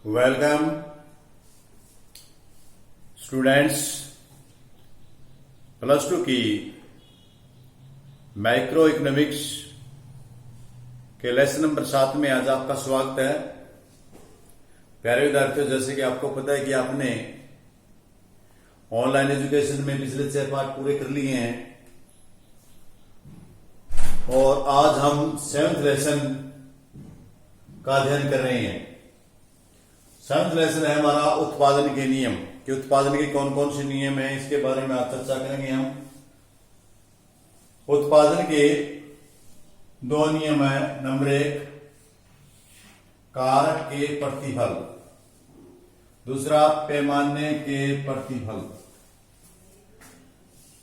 Welcome students, plus two की micro economics के lesson number 7 में आज आपका स्वागत है। प्यारे विद्यार्थियों, जैसे कि आपको पता है कि आपने ऑनलाइन एजुकेशन में पिछले 6 पाठ पूरे कर लिए हैं और आज हम 7th लेसन का अध्ययन कर रहे हैं। 7th लेसन है हमारा उत्पादन के नियम कि उत्पादन के कौन कौन से नियम हैं, इसके बारे में आज चर्चा करेंगे हम। उत्पादन के 2 नियम है। नंबर 1 कारक के प्रतिफल, दूसरा पैमाने के प्रतिफल।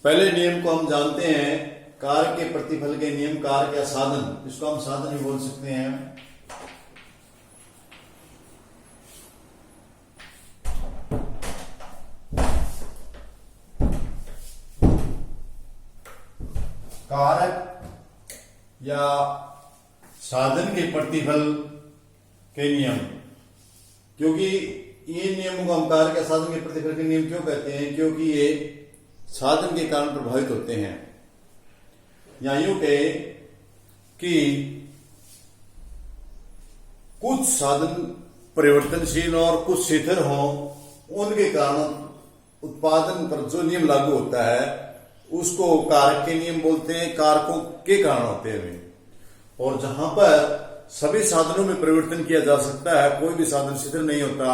पहले नियम को हम जानते हैं, कारक के प्रतिफल के नियम। कारक या साधन, इसको हम साधन भी बोल सकते हैं। कारक या साधन के प्रतिफल के नियम, क्योंकि ये नियमों को हम कारक या साधन के प्रतिफल के नियम क्यों कहते हैं? क्योंकि ये साधन के कारण प्रभावित होते हैं। या यूं कहे कि कुछ साधन परिवर्तनशील और कुछ शिथिल हों, उनके कारण उत्पादन पर जो नियम लागू होता है उसको कारक के नियम बोलते हैं। कारकों के कारण होते हैं वे। और जहां पर सभी साधनों में परिवर्तन किया जा सकता है, कोई भी साधन शिथिल नहीं होता,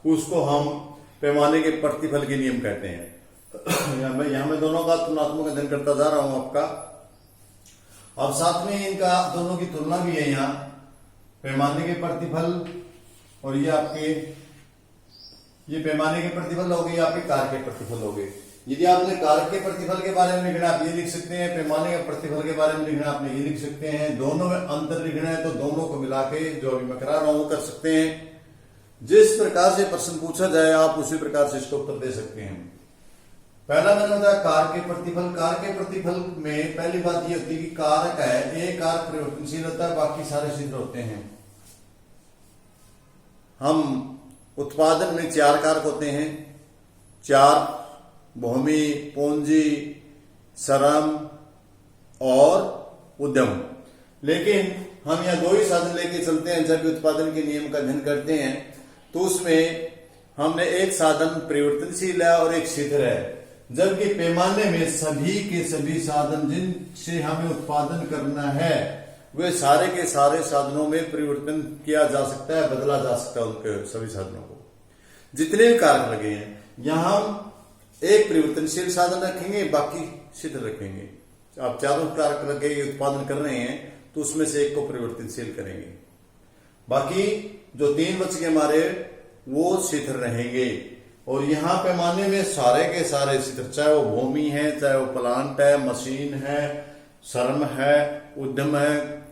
उसको हम पैमाने के प्रतिफल के नियम कहते हैं। यहां मैं दोनों का तुलनात्मक अध्ययन करता जा रहा हूं आपका। अब साथ में इनका दोनों की तुलना भी है। यहाँ पैमाने के प्रतिफल और ये आपके ये पैमाने के प्रतिफल हो गए, आपके कारक के प्रतिफल हो गए। यदि आपने कारक के प्रतिफल के बारे में लिखना, आप ये लिख सकते हैं। पैमाने के प्रतिफल के बारे में लिखना, आपने ये लिख सकते हैं। दोनों में अंतर लिखना है तो दोनों को मिला के जो अभी मैं करा रहा हूं वो कर सकते हैं। जिस प्रकार से प्रश्न पूछा जाए आप उसी प्रकार से इसका उत्तर दे सकते हैं। पहला मैंने बताया कारक के प्रतिफल। कारक के प्रतिफल में पहली बात ये होती है कि कारक है, एक कारक परिवर्तनशील होता है, बाकी सारे सिद्ध होते हैं। हम उत्पादन में 4 कारक होते हैं। 4: भूमि, पूंजी, श्रम और उद्यम। लेकिन हम यहाँ 2 ही साधन लेके चलते हैं। जब उत्पादन के नियम का अध्ययन करते हैं तो उसमें हमने एक साधन परिवर्तनशील है और एक शिथिल है, जबकि पैमाने में सभी के सभी साधन जिनसे हमें उत्पादन करना है वे सारे के सारे साधनों में परिवर्तन किया जा सकता है, बदला जा सकता है उनके सभी साधनों को, जितने भी कारक लगे हैं। यहां हम एक परिवर्तनशील साधन रखेंगे, बाकी शिथिल रखेंगे। आप 4 कारक लगे उत्पादन कर रहे हैं तो उसमें से एक को परिवर्तनशील करेंगे, बाकी जो 3 बच गए हमारे वो शिथिल रहेंगे। और यहां पैमाने में सारे के सारे शिथिल, चाहे वो भूमि है, चाहे वो प्लांट है, मशीन है, श्रम है, उद्यम है।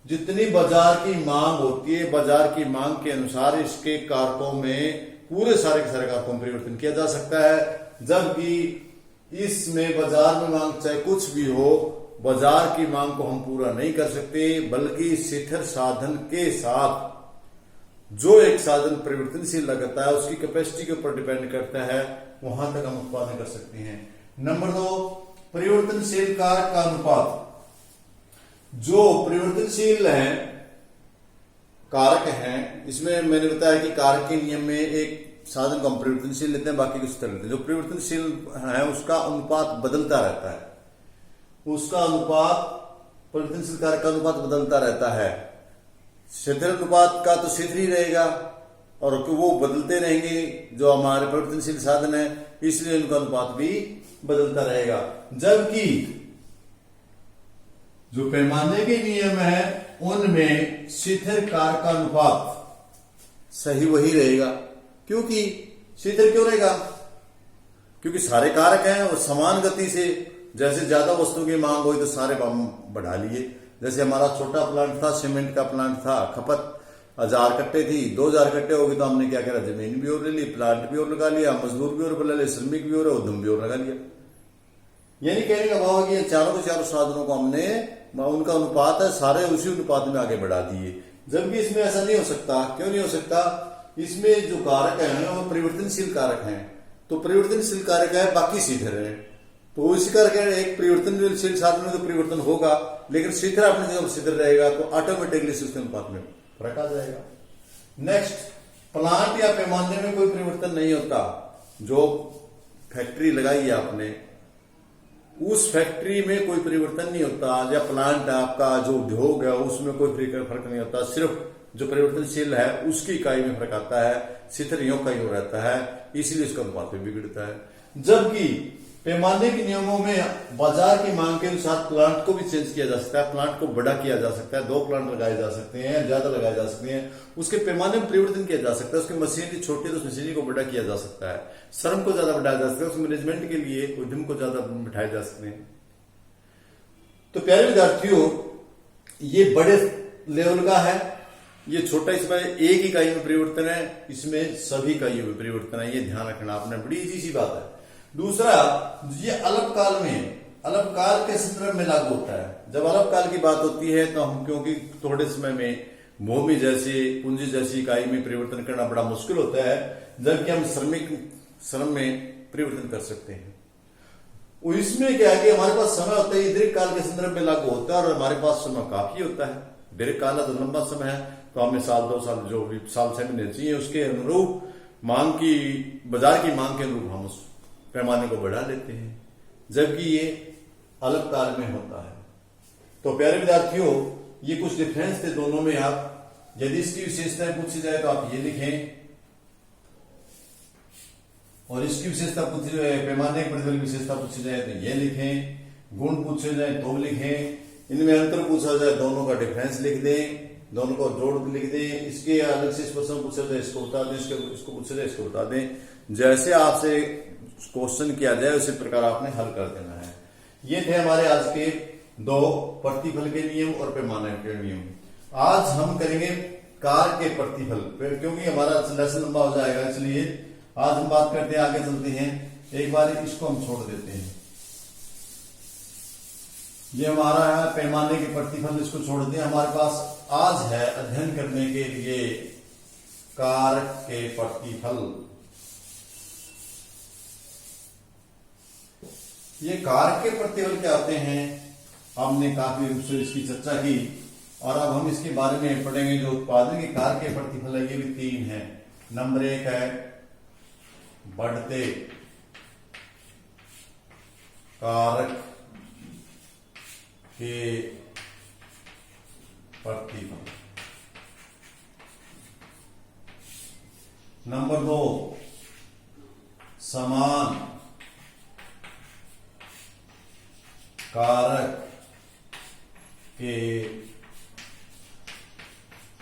जितनी बाजार की मांग होती है, बाजार की मांग के अनुसार इसके कारकों में पूरे सारे के सारे कारकों में परिवर्तन किया जा सकता है। जबकि इसमें बाजार में मांग चाहे कुछ भी हो, बाजार की मांग को हम पूरा नहीं कर सकते, बल्कि शिथिल साधन के साथ जो एक साधन परिवर्तनशील लगता है उसकी कैपेसिटी के ऊपर डिपेंड करता है, वहां तक हम उत्पादन कर सकते हैं। नंबर 2 परिवर्तनशील कारक का अनुपात। जो परिवर्तनशील है कारक हैं, इसमें मैंने बताया कि कारक के नियम में एक साधन को हम परिवर्तनशील लेते हैं, बाकी कुछ तरह लेते हैं। जो परिवर्तनशील है उसका अनुपात बदलता रहता है, उसका अनुपात परिवर्तनशील कारक का अनुपात बदलता रहता है। शिथिल अनुपात का तो शिथिल ही रहेगा और वो बदलते रहेंगे जो हमारे परिवर्तनशील साधन है, इसलिए उनका अनुपात भी बदलता रहेगा। जबकि जो पैमाने के नियम है उनमें शिथिल कारक का अनुपात सही वही रहेगा। क्योंकि शिथिल क्यों रहेगा? क्योंकि सारे कारक हैं और समान गति से, जैसे ज्यादा वस्तु की मांग हुई तो सारे बढ़ा लिए। जैसे हमारा छोटा प्लांट था, सीमेंट का प्लांट था, खपत 1000 कट्टे थी, 2000 कट्टे हो गए तो हमने क्या करा, जमीन भी और ले ली, प्लांट भी और लगा लिया, मजदूर भी और बुला लिया, श्रमिक भी और उद्यम भी और लगा लिया। यानी कहने का भाव है कि चारों के चारों साधनों को हमने उनका अनुपात है, सारे उसी अनुपात में आगे बढ़ा दिए। जबकि इसमें ऐसा नहीं हो सकता। क्यों नहीं हो सकता? इसमें जो कारक है वो परिवर्तनशील कारक हैं। तो परिवर्तनशील कारक है, बाकी शिथिल है। तो इसी करके एक परिवर्तनशील साधन में तो परिवर्तन होगा, लेकिन शिथिल अपनी जगह शिथिल रहेगा तो ऑटोमेटिकली उसके अनुपात में फर्क आ जाएगा। नेक्स्ट, प्लांट या पैमाने में कोई परिवर्तन नहीं होता। जो फैक्ट्री लगाई है आपने, उस फैक्ट्री में कोई परिवर्तन नहीं होता, या प्लांट आपका जो उद्योग है उसमें कोई फर्क नहीं होता। सिर्फ जो परिवर्तनशील है उसकी इकाई में फर्क आता है, शिथिल का ही रहता है, इसलिए उसका अनुपात भी बिगड़ता है। जबकि पैमाने के नियमों में बाजार की मांग के अनुसार प्लांट को भी चेंज किया जा सकता है, प्लांट को बड़ा किया जा सकता है, 2 प्लांट लगाए जा सकते हैं, ज्यादा लगाए जा सकते हैं, उसके पैमाने में परिवर्तन किया जा सकता है। उसकी मशीनरी छोटी है तो उस मशीनरी को बड़ा किया जा सकता है, श्रम को ज्यादा बढ़ाया जा सकता है, उस मैनेजमेंट के लिए उद्यम को ज्यादा बिठाए जा सकते हैं। तो प्यारे विद्यार्थियों, ये बड़े लेवल का है, ये छोटा, इसमें एक इकाई में परिवर्तन है, इसमें सभी इकाइयों में परिवर्तन है। ये ध्यान रखना आपने, बड़ी इजी सी बात है। दूसरा, ये अल्पकाल में, अल्पकाल के संदर्भ में लागू होता है। जब अल्पकाल की बात होती है तो हम, क्योंकि थोड़े समय में भूमि जैसी, पूंजी जैसी इकाई में परिवर्तन करना बड़ा मुश्किल होता है, जबकि हम श्रम में परिवर्तन कर सकते हैं। इसमें क्या है कि हमारे पास समय होता है, दीर्घ काल के संदर्भ में लागू होता है, और हमारे पास समय काफी होता है। दीर्घ काल तो लंबा समय है, तो हमें 1-2 साल, जो भी साल 6 महीने चाहिए, उसके अनुरूप मांग की, बाजार की मांग के अनुरूप हम उस पैमाने को बढ़ा लेते हैं, जबकि ये अल्पकाल में होता है। तो प्यारे विद्यार्थियों, ये कुछ डिफरेंस थे दोनों में। आप यदि इसकी विशेषताएं पूछी जाए तो आप ये लिखें, और इसकी विशेषता पूछी जाए, पैमाने की प्रतिफल की विशेषता पूछी जाए तो ये लिखें, गुण पूछे जाए तो लिखें, इनमें अंतर पूछा जाए दोनों का डिफरेंस लिख दें, दोनों को जोड़ लिख दें, इसके अलग से प्रश्न पूछा जाए इसको बता दें, इसको पूछा जाए इसको बता दें। जैसे आपसे क्वेश्चन किया जाए उसी प्रकार आपने हल कर देना है। ये थे हमारे आज के 2 प्रतिफल के नियम और पैमाने के नियम। आज हम करेंगे कार के प्रतिफल, क्योंकि हमारा लेसन लंबा हो जाएगा, इसलिए आज हम बात करते हैं, आगे चलते हैं। एक बार इसको हम छोड़ देते हैं, ये हमारा है पैमाने के प्रतिफल, इसको छोड़ दें। हमारे पास आज है अध्ययन करने के लिए कारक के प्रतिफल। ये कारक के प्रतिफल क्या होते हैं, हमने काफी रूप से इसकी चर्चा की, और अब हम इसके बारे में पढ़ेंगे। जो उत्पादन के कारक के प्रतिफल है, ये भी 3 है। नंबर 1 है बढ़ते कारक के प्रतिफल। नंबर 2 समान कारक के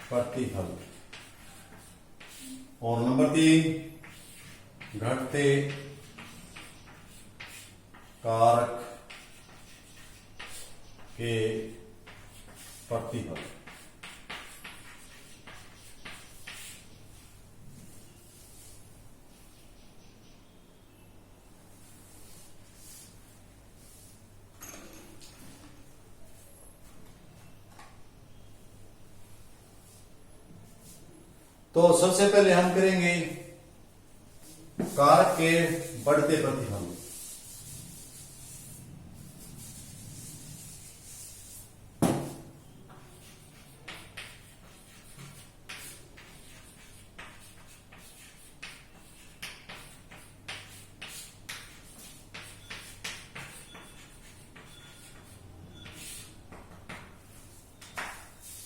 प्रतिफल। और नंबर 3 घटते कारक के प्रतिफल। तो सबसे पहले हम करेंगे कारक के बढ़ते प्रतिफल।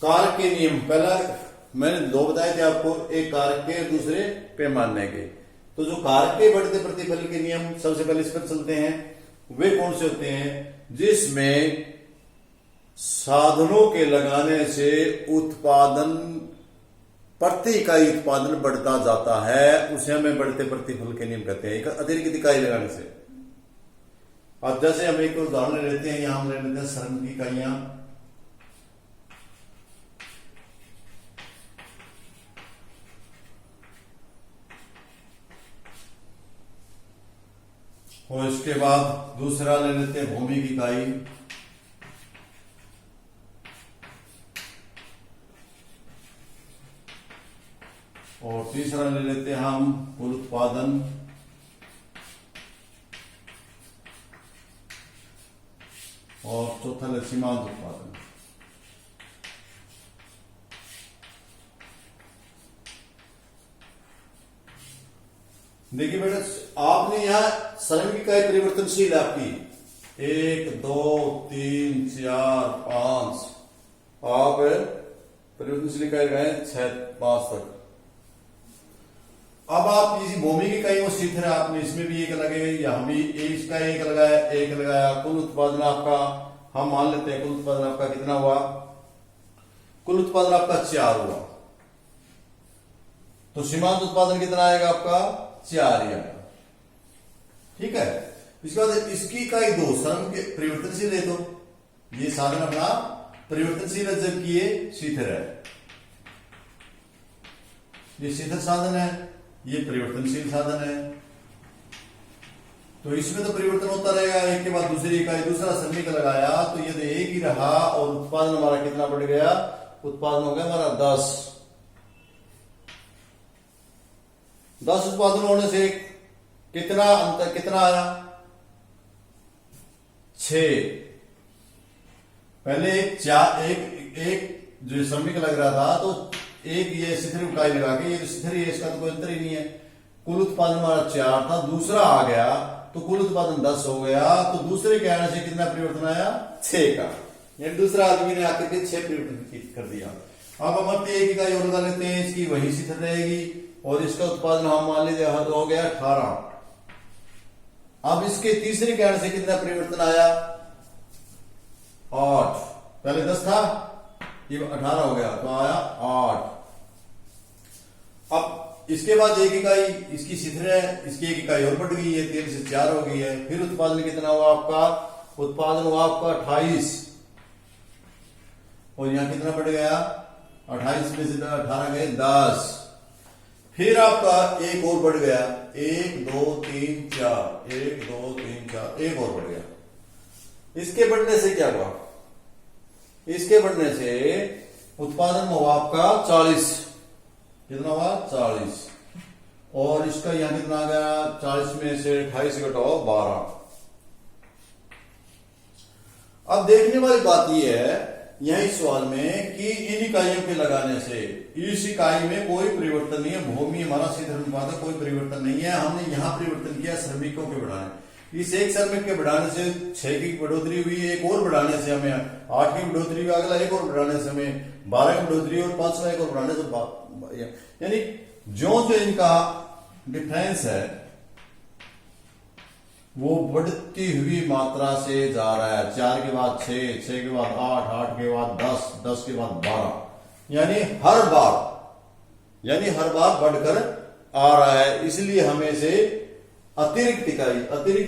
कारक के नियम, पहला मैंने 2 बताए थे आपको, एक कारक के दूसरे पैमाने के। तो जो कारक के बढ़ते प्रतिफल के नियम, सबसे पहले इस पर चलते हैं। वे कौन से होते हैं, जिसमें साधनों के लगाने से उत्पादन, प्रति इकाई उत्पादन बढ़ता जाता है, उसे हमें बढ़ते प्रतिफल के नियम कहते हैं, अतिरिक्त इकाई लगाने से। अब जैसे हम एक उदाहरण लेते हैं, यहां हम ले लेते हैं श्रम की इकाइयां। और इसके बाद दूसरा ले लेते हैं भूमि की इकाई। और तीसरा ले लेते हैं हम कुल उत्पादन और चौथा ले सीमांत उत्पादन। देखिए बेटा, आपने यहां श्रमिक इकाई परिवर्तनशील है आपकी 1 2 3 4 5, आप परिवर्तनशील इकाई लगाए 6 5 तक। अब आप इसी भूमि की इकाई वो सीख रहे हैं, आपने इसमें भी एक लगे, यहां भी इसका एक लगाया, एक लगाया। कुल उत्पादन आपका हम मान लेते हैं, कुल उत्पादन आपका कितना हुआ? कुल उत्पादन आपका 4 हुआ, तो सीमांत उत्पादन कितना आएगा आपका? 4 ही आएगा। ठीक है। इसके बाद इसकी इकाई 2 श्रम के परिवर्तनशील है, तो ये साधन अपना परिवर्तनशील है, जबकि ये शिथिल है। ये शिथिल साधन है, ये परिवर्तनशील साधन है, तो इसमें तो परिवर्तन होता रहेगा। एक के बाद दूसरी इकाई, दूसरा श्रमिक लगाया तो ये तो एक ही रहा, और उत्पादन हमारा कितना बढ़ गया? उत्पादन हो गया हमारा 10 उत्पादन होने से कितना अंतर, कितना आया? 6। पहले एक जो श्रमिक लग रहा था, तो एक ये शिथिल इकाई लगा के, ये शिथिल है, इसका तो कोई अंतर ही नहीं है। कुल उत्पादन हमारा 4 था, दूसरा आ गया तो कुल उत्पादन 10 हो गया। तो दूसरे के आने से कितना परिवर्तन आया? 6 का। यानी दूसरा आदमी ने आकर के 6 परिवर्तन कर दिया। अब हम एक इकाई और लगा लेते हैं, इसकी वही शिथिल रहेगी, और इसका उत्पादन हम मान लीजिए हो गया 18। अब इसके तीसरे के आने से कितना परिवर्तन आया? 8। पहले 10 था, ये 18 हो गया, तो आया 8। अब इसके बाद एक इकाई इसकी शिथिल है, इसकी एक इकाई और बढ़ गई है, 3 से 4 हो गई है। फिर उत्पादन कितना हुआ आपका? उत्पादन हुआ आपका 28, और यहां कितना बढ़ गया? 28 में से 18 गए 10। फिर आपका एक और बढ़ गया, 1 2 3 4, 1 2 3 4, एक और बढ़ गया। इसके बढ़ने से क्या हुआ? इसके बढ़ने से उत्पादन हुआ आपका 40। कितना हुआ? 40। और इसका यहां कितना आ गया? 40 में से 28 घटाओ 12। अब देखने वाली बात यह है यही सवाल में कि इन इकाइयों के लगाने से इस इकाई में कोई परिवर्तन नहीं है, भूमि हमारा शिथिल अनुपात है, कोई परिवर्तन नहीं है। हमने यहां परिवर्तन किया श्रमिकों के बढ़ाने, इस एक श्रमिक के बढ़ाने से 6 की बढ़ोतरी हुई, एक और बढ़ाने से हमें 8 की बढ़ोतरी हुई, अगला एक और बढ़ाने से हमें 12 की बढ़ोतरी और 5वां एक और बढ़ाने से, यानी जो इनका डिफरेंस है वो बढ़ती हुई मात्रा से जा रहा है। 4 के बाद 6, 6 के बाद 8, 8 के बाद 10, 10 के बाद 12, यानी हर बार बढ़कर आ रहा है। इसलिए हमें से अतिरिक्त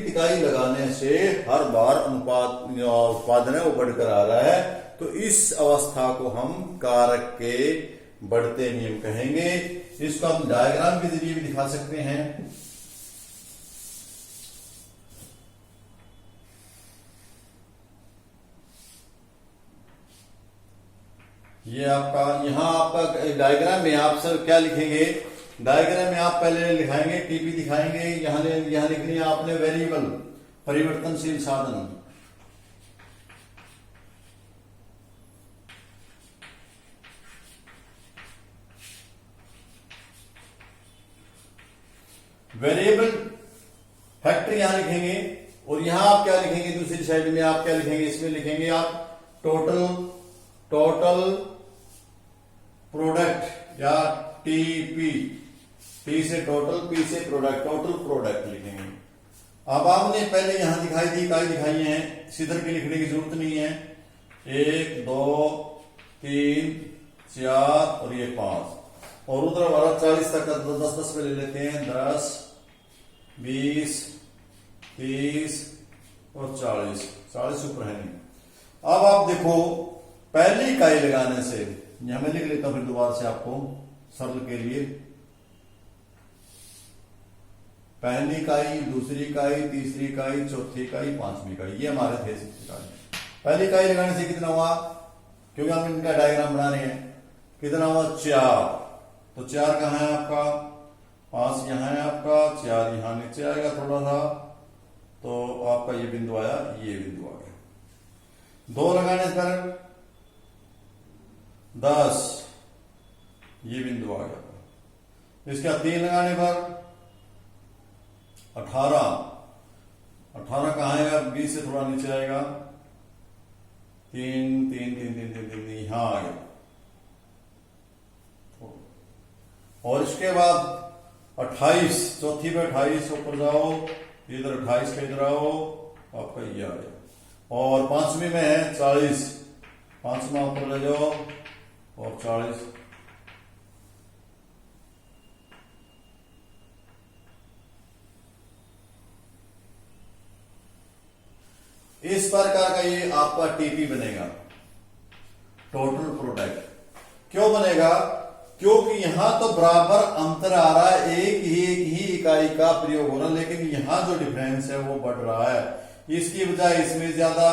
इकाई लगाने से हर बार उत्पादन है वो बढ़कर आ रहा है। तो इस अवस्था को हम कारक के बढ़ते नियम कहेंगे। इसको हम डायग्राम के जरिए भी दिखा सकते हैं। ये आपका यहां आपका डायग्राम में आप सब क्या लिखेंगे? डायग्राम में आप पहले लिखाएंगे, टीपी दिखाएंगे, यहां लिखनी है आपने वेरिएबल परिवर्तनशील साधन। वेरिएबल फैक्टर यहां लिखेंगे, और यहां आप क्या लिखेंगे? दूसरी साइड में आप क्या लिखेंगे? इसमें लिखेंगे आप टोटल प्रोडक्ट, या टीपी। टी से टोटल, पी से प्रोडक्ट, टोटल प्रोडक्ट लिखेंगे। अब आपने पहले यहां दिखाई दी इकाई दिखाई है, सीधर की लिखने की जरूरत नहीं है। 1 2 3 4 और ये 5, और उधर हमारा 40 तक 10 पे ले लेते हैं। 10 20 30 और 40 ऊपर है नहीं। अब आप देखो, पहली इकाई लगाने से, यहां मैं लिख लेता हूं फिर दोबारा से आपको सरल के लिए। पहली इकाई, दूसरी इकाई, तीसरी इकाई, चौथी इकाई, 5वीं इकाई, ये हमारे थे इकाई। पहली इकाई लगाने से कितना हुआ? क्योंकि हम इनका डायग्राम बना रहे हैं, कितना हुआ? 4। तो 4 कहाँ है आपका, 5 यहाँ है आपका, 4 यहाँ नीचे आएगा थोड़ा सा, तो आपका ये बिंदु आया, ये बिंदु आ गया। 2 लगाने पर 10, ये बिंदु आ गया। इसका 3 लगाने पर 18, 18 कहाँ आएगा, 20 से थोड़ा नीचे आएगा, 3 3 3 3 3 3 यहां आ गया। और इसके बाद 28, चौथी पे 28 ऊपर जाओ, इधर 28 का इधर आओ, आपका ये आ गया। और 5वीं में है 40, 5वां ऊपर ले जाओ और 40, इस प्रकार का ये आपका टीपी बनेगा, टोटल प्रोडक्ट। क्यों बनेगा, क्योंकि यहां तो बराबर अंतर आ रहा है, एक ही इकाई का प्रयोग हो रहा है, लेकिन यहां जो डिफरेंस है वो बढ़ रहा है। इसकी बजाय इसमें ज्यादा,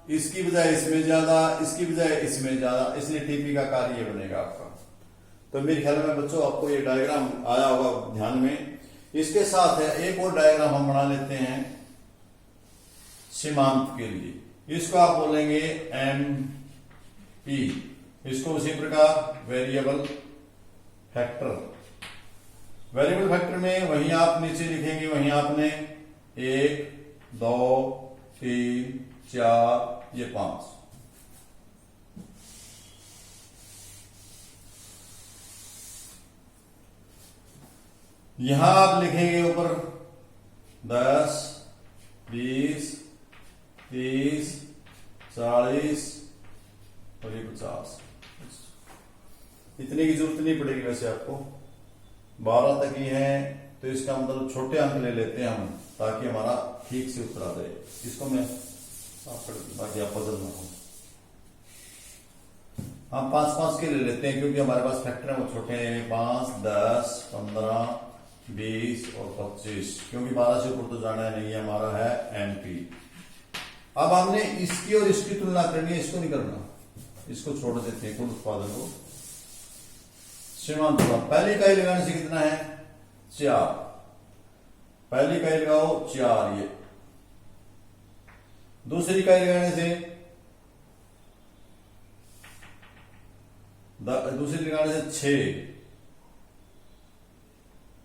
इसकी बजाय इसमें ज्यादा, इसकी बजाय इसमें ज्यादा, इसलिए टीपी का कार्य ये बनेगा आपका। तो मेरे ख्याल में बच्चों आपको ये डायग्राम आया होगा ध्यान में। इसके साथ है एक और डायग्राम हम बना लेते हैं सीमांत के लिए। इसको आप बोलेंगे एम पी, इसको उसी प्रकार वेरिएबल फैक्टर। वेरिएबल फैक्टर में वहीं आप नीचे लिखेंगे, वहीं आपने 1 2 3 4 ये 5, यहां आप लिखेंगे ऊपर 10 20 30 40 और ये 50। इतने की जरूरत नहीं पड़ेगी वैसे आपको, 12 तक ही है, तो इसका मतलब छोटे अंक ले लेते हैं हम, ताकि हमारा ठीक से उत्तर आ जाए। इसको मैं बाकी आप बदलना हो, हम 5 के ले लेते हैं, क्योंकि हमारे पास फैक्टर है वो छोटे हैं, 5 10 15 20 और 25, क्योंकि 12 से ऊपर तो जाना नहीं है, हमारा है एमपी। अब हमने इसकी और इसकी तुलना करनी है, इसको नहीं करना, इसको छोड़ देते हैं कुल उत्पादन को। सीमांत पहली इकाई लगाने से कितना है, 4, पहली इकाई लगाओ 4, ये दूसरी इकाई लगाने से दूसरी लगाने से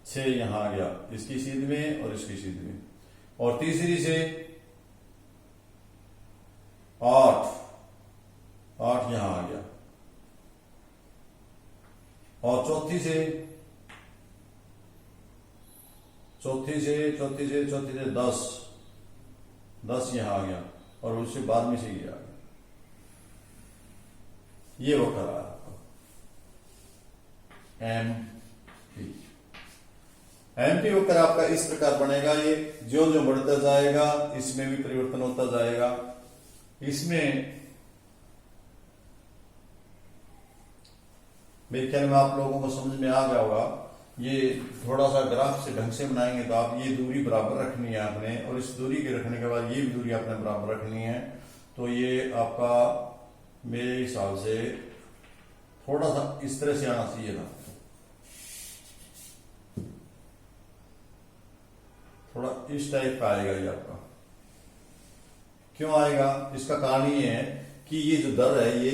6 यहां आ गया, इसकी सीध में और इसकी सीध में, और तीसरी से 8 यहां आ गया, और चौथी से 10 यहां आ गया, और उससे बाद में से ये आ गया। ये वो करा एमपी वक्र आपका इस प्रकार बनेगा। ये जो जो बढ़ता जाएगा इसमें भी परिवर्तन होता जाएगा। इसमें मेरे ख्याल में आप लोगों को समझ में आ गया होगा। ये थोड़ा सा ग्राफ से ढंग से बनाएंगे तो आप ये दूरी बराबर रखनी है आपने, और इस दूरी के रखने के बाद ये भी दूरी आपने बराबर रखनी है। तो ये आपका मेरे हिसाब से थोड़ा सा इस तरह से आना चाहिए था, थोड़ा इस टाइप का आएगा ये आपका। क्यों आएगा, इसका कारण ये है कि ये जो दर है ये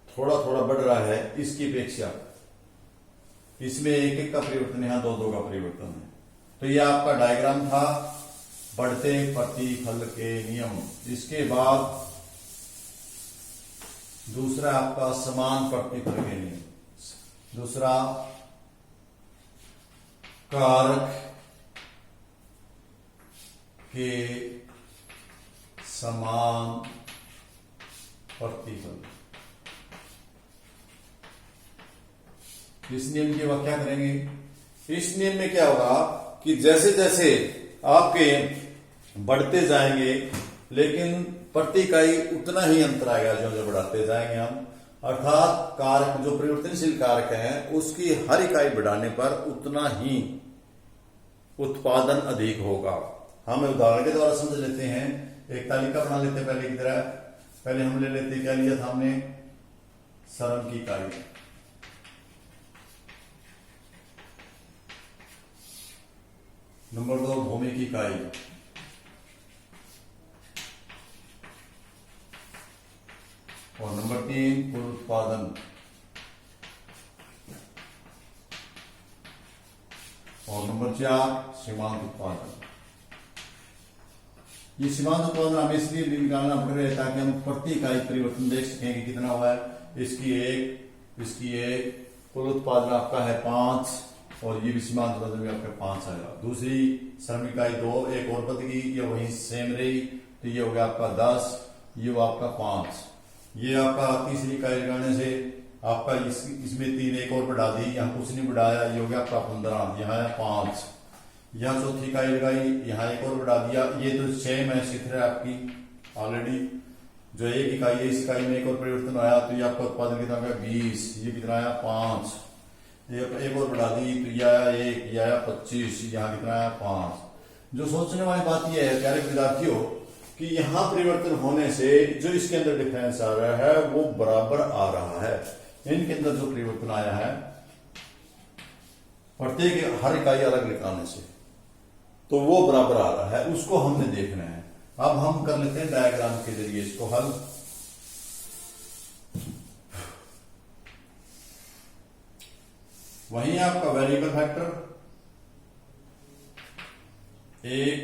थोड़ा थोड़ा बढ़ रहा है इसकी अपेक्षा। इसमें 1 का परिवर्तन, यहां 2 का परिवर्तन है। तो ये आपका डायग्राम था बढ़ते प्रतिफल के नियम। इसके बाद दूसरा आपका समान प्रतिफल के नियम, दूसरा कारक के समान प्रतिफल। इस नियम की व्याख्या करेंगे। इस नियम में क्या होगा कि जैसे जैसे आपके बढ़ते जाएंगे, लेकिन प्रति इकाई उतना ही अंतर आएगा जो जो बढ़ाते जाएंगे हम, अर्थात कारक जो परिवर्तनशील कारक है उसकी हर इकाई बढ़ाने पर उतना ही उत्पादन अधिक होगा। हम उदाहरण के द्वारा समझ लेते हैं। एक तालिका बना लेते हैं पहले की तरह। पहले हम ले लेते, क्या लिया था हमने, श्रम की इकाई। नंबर 2 भूमि की इकाई, और नंबर 3 कुल उत्पादन, और नंबर 4 सीमांत उत्पादन। ये सीमांत उत्पादन हमें इसलिए निकालना पड़ रहा है ताकि हम प्रति इकाई परिवर्तन देख सकें कि कितना हुआ है। इसकी एक कुल उत्पादन आपका है 5, और ये भी सीमांत उत्पादन भी आपका 5 आएगा। दूसरी श्रम इकाई 2, एक और पद की, ये वही सेम रही, तो ये हो गया आपका 10, ये वो आपका 5। ये आपका तीसरी इकाई लगाने से आपका इसमें 3 एक और बढ़ा दी, यहाँ कुछ नहीं बढ़ाया, ये हो गया आपका 15, यहाँ है 5। यहाँ चौथी इकाई लगाई, यहाँ एक और बढ़ा दिया, ये तो सेम है, सित्र है आपकी ऑलरेडी। जो एक इकाई है, इस इकाई में एक और परिवर्तन आया, तो ये आपका उत्पादन कितना होगा 20, ये कितना आया 5। ये एक और बढ़ा दी, तो ये आया 1, ये आया 25, यहाँ कितना आया 5। जो सोचने वाली बात यह है प्यारे विद्यार्थियों कि यहाँ परिवर्तन होने से जो इसके अंदर डिफरेंस आ रहा है वो बराबर आ रहा है। इनके अंदर जो परिवर्तन आया है प्रत्येक हर इकाई अलग निकालने से, तो वो बराबर आ रहा है, उसको हमने देखना है। अब हम कर लेते हैं डायग्राम के जरिए इसको हल। वही आपका वेरिएबल फैक्टर 1,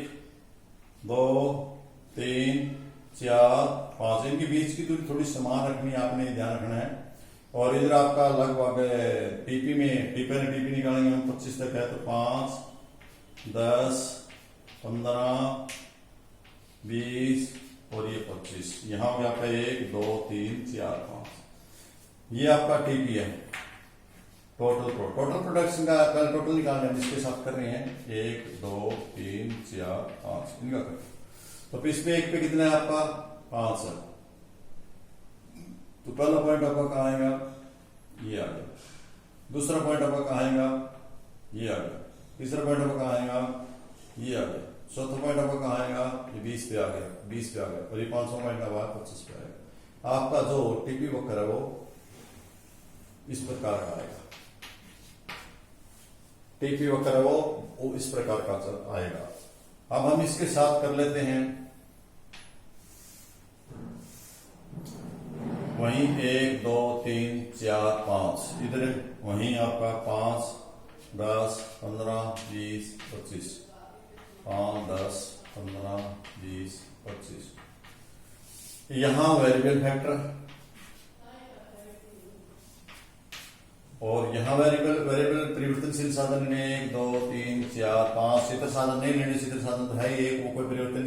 2, 3, 4, 5, इनके बीच की दूरी थोड़ी समान रखनी है, आपने ध्यान रखना है। और इधर आपका लगभग टीपी निकालेंगे हम 25 तक है, तो 5, 10, 15, 20 और ये 25, यहां हो गया आपका 1, 2, 3, 4, 5। ये आपका टीपी है, टोटल प्रोडक्शन का टोटल निकालना है, जिसके साथ कर रहे हैं 1, 2, 3, 4, 5 इनका कर। तो इसमें एक पे कितना है आपका 5 है, तो पहला पॉइंट आपका कहाँ आएगा, ये आ गया। दूसरा पॉइंट आपका कहाँ आएगा, ये आ गया। तीसरा पॉइंट आपका कहाँ आएगा, ये आ गया। चौथा पॉइंट आपका कहाँ आएगा, ये 20 पे आ गया, 20 पे आ गया। और ये 500 पॉइंट आपका 25 पे आएगा। आपका जो टीपी वक्र है वो इस प्रकार का आएगा, टीपी वक्र है वो इस प्रकार का आएगा। अब हम इसके साथ कर लेते हैं वहीं 1, 2, 3, 4, 5 इधर वहीं आपका 5, 10, 15, 20, 25, 5, 10, 15, 20, 25। यहां वेरिएबल फैक्टर और यहां वेरिएबल परिवर्तनशील साधन ने 1, 2, 3, 4, 5 सित्र साधन नहीं लेने, सित्र साधन तो है ही एक, वो कोई परिवर्तन नहीं